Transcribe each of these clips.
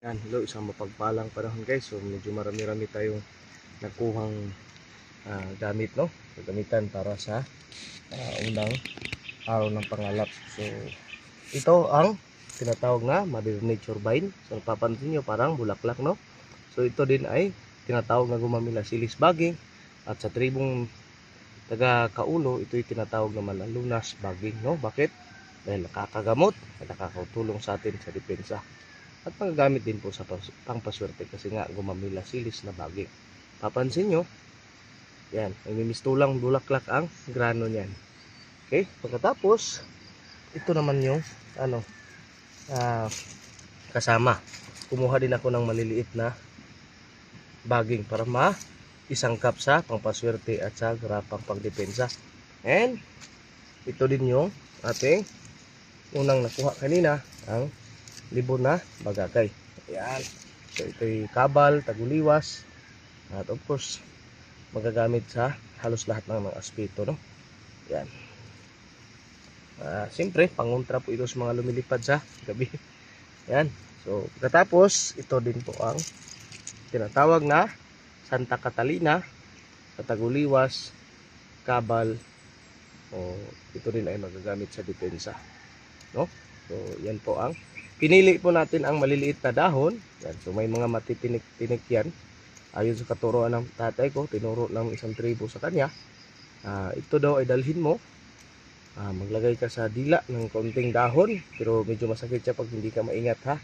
Yan, hello, isang mapagpalang panahon guys. So medyo marami-rami tayong nakuhang gamit, no? Gamitan para sa unang araw ng pangalap. So ito ang tinatawag na Mother Nature Vine. So napapansin nyo parang bulaklak, no? So ito din ay tinatawag na gumamila silis baging. At sa tribong taga Kaulo, ito ay tinatawag naman na lunas baging, no? Bakit? Dahil nakakagamot at nakakatulong sa atin sa depensa. At panggamit din po sa pangpaswerte kasi nga gumamila silis na baging. Papansin nyo, yan, nagmimistulang bulaklak ang grano niyan. Okay, pagkatapos, ito naman yung kasama. Kumuha din ako ng maliliit na baging para isangkap sa pangpaswerte at sa grapang pagdepensa. And ito din yung ating unang nakuha kanina, ang libon na bagakay. Ayan. So ito'y kabal, taguliwas, at of course magagamit sa halos lahat ng mga aspeto, no? Ayan. Siyempre pangontra po ito sa mga lumilipad sa gabi. Ayan. So pagkatapos, ito din po ang tinatawag na Santa Catalina, sa taguliwas, kabal, o ito rin ay magagamit sa depensa, no? So yan po ang pinili po natin ang maliliit na dahon. Yan. So may mga matitinik-tinik yan. Ayon sa katuruan ng tatay ko, tinuro ng isang tribo sa kanya. Ito daw ay dalhin mo. Maglagay ka sa dila ng konting dahon. Pero medyo masakit siya pag hindi ka maingat, ha.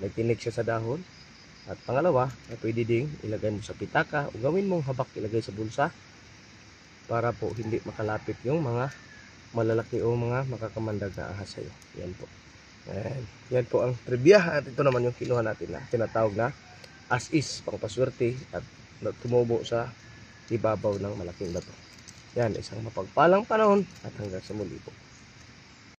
May tinik siya sa dahon. At pangalawa, pwede ding ilagay mo sa pitaka o gawin mong habak ilagay sa bulsa para po hindi makalapit yung mga malalaki o mga makakamandag na ahas sa'yo. Yan po. And yan po ang trivia. At ito naman yung kinuha natin na tinatawag na as is, pangpaswerte at tumubo sa ibabaw ng malaking bato. Yan, isang mapagpalang panahon at hanggang sa muli po.